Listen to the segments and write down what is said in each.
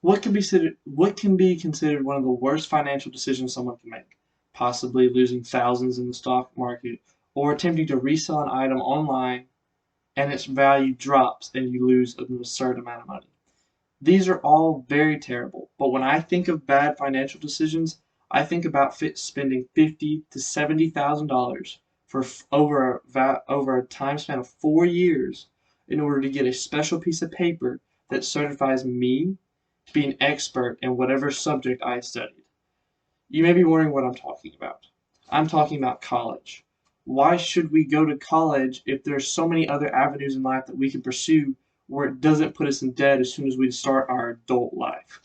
What can be considered one of the worst financial decisions someone can make? Possibly losing thousands in the stock market, or attempting to resell an item online and its value drops and you lose an absurd amount of money. These are all very terrible, but when I think of bad financial decisions, I think about spending $50,000 to $70,000 for over a time span of 4 years in order to get a special piece of paper that certifies me to be an expert in whatever subject I studied. You may be wondering what I'm talking about. I'm talking about college. Why should we go to college if there's so many other avenues in life that we can pursue where it doesn't put us in debt as soon as we start our adult life?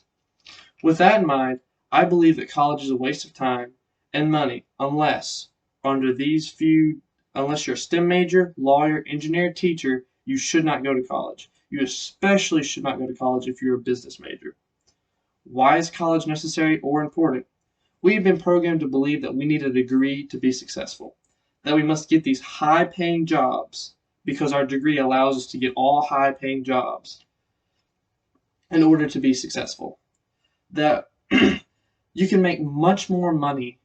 With that in mind, I believe that college is a waste of time and money under these few, unless you're a STEM major, lawyer, engineer, teacher, you should not go to college. You especially should not go to college if you're a business major. Why is college necessary or important? We have been programmed to believe that we need a degree to be successful, that we must get these high paying jobs because our degree allows us to get all high paying jobs in order to be successful. That you can make much more money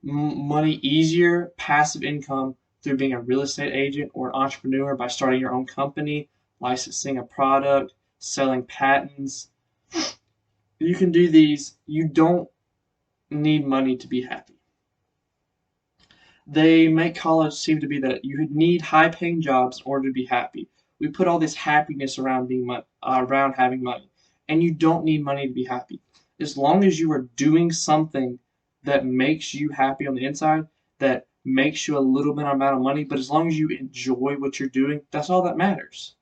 easier, passive income through being a real estate agent or an entrepreneur by starting your own company, licensing a product, selling patents. You can do these. You don't need money to be happy. They make college seem to be that you need high-paying jobs in order to be happy. We put all this happiness around having money, and you don't need money to be happy. As long as you are doing something that makes you happy on the inside, that makes you a little bit amount of money, but as long as you enjoy what you're doing, that's all that matters.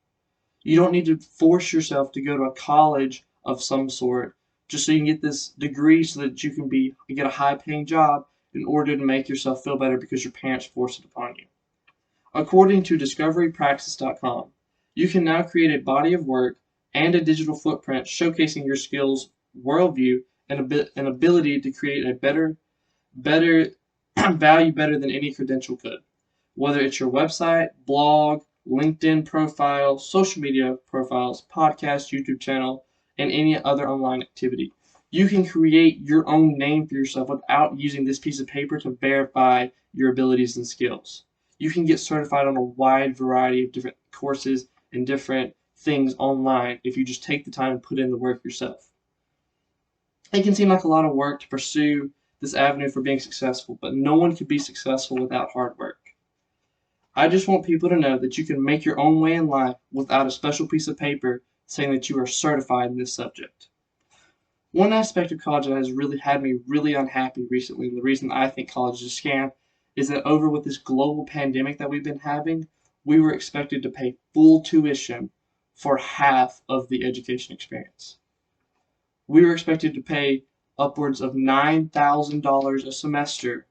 You don't need to force yourself to go to a college of some sort just so you can get this degree so that you can get a high paying job in order to make yourself feel better because your parents forced it upon you. According to discoverypraxis.com, you can now create a body of work and a digital footprint showcasing your skills, worldview, and ability to create a better value better than any credential could. Whether it's your website, blog, LinkedIn profile, social media profiles, podcast, YouTube channel, and any other online activity. You can create your own name for yourself without using this piece of paper to verify your abilities and skills. You can get certified on a wide variety of different courses and different things online if you just take the time and put in the work yourself. It can seem like a lot of work to pursue this avenue for being successful, but no one can be successful without hard work. I just want people to know that you can make your own way in life without a special piece of paper saying that you are certified in this subject. One aspect of college that has really had me really unhappy recently, and the reason I think college is a scam, is that over with this global pandemic that we've been having, we were expected to pay full tuition for half of the education experience. We were expected to pay upwards of $9,000 a semester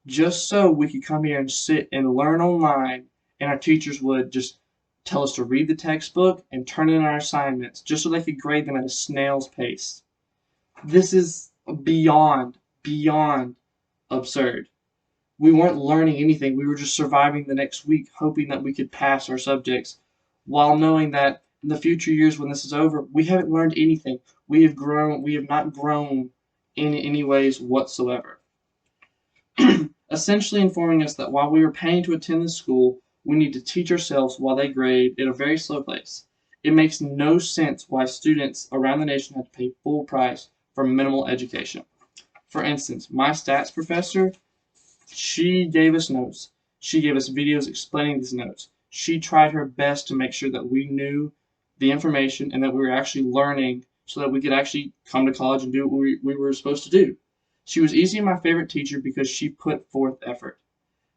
just so we could come here and sit and learn online, and our teachers would just tell us to read the textbook and turn in our assignments just so they could grade them at a snail's pace. This is beyond absurd. We weren't learning anything. We were just surviving the next week, hoping that we could pass our subjects, while knowing that in the future years when this is over, we haven't learned anything. We have not grown in any ways whatsoever. Essentially informing us that while we are paying to attend this school, we need to teach ourselves while they grade at a very slow pace. It makes no sense why students around the nation have to pay full price for minimal education. For instance, my stats professor, she gave us notes. She gave us videos explaining these notes. She tried her best to make sure that we knew the information and that we were actually learning so that we could actually come to college and do what we were supposed to do. She was easily my favorite teacher because she put forth effort.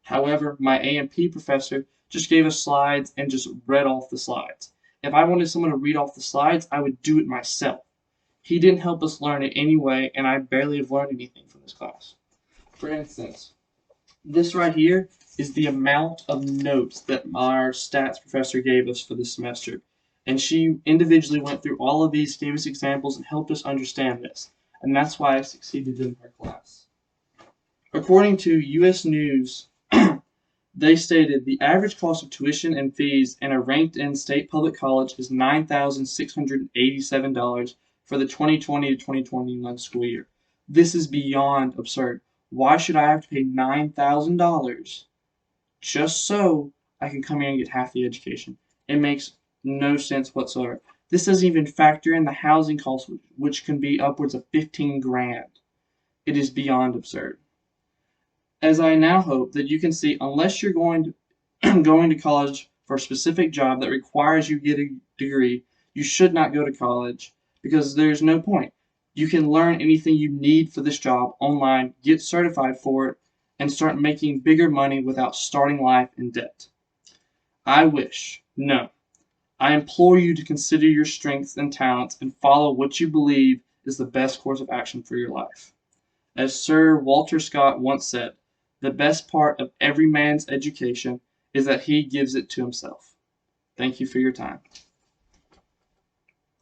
However, my A&P professor just gave us slides and just read off the slides. If I wanted someone to read off the slides, I would do it myself. He didn't help us learn it anyway, and I barely have learned anything from this class. For instance, this right here is the amount of notes that our stats professor gave us for this semester. And she individually went through all of these, gave us examples, and helped us understand this. And that's why I succeeded in her class. According to U.S. News, they stated the average cost of tuition and fees in a ranked-in state public college is $9,687 for the 2020 to 2021 school year. This is beyond absurd. Why should I have to pay $9,000 just so I can come here and get half the education? It makes no sense whatsoever. This doesn't even factor in the housing costs, which can be upwards of 15 grand. It is beyond absurd. As I now hope that you can see, unless you're going to college for a specific job that requires you get a degree, you should not go to college because there's no point. You can learn anything you need for this job online, get certified for it, and start making bigger money without starting life in debt. No, I implore you to consider your strengths and talents and follow what you believe is the best course of action for your life. As Sir Walter Scott once said, the best part of every man's education is that he gives it to himself. Thank you for your time.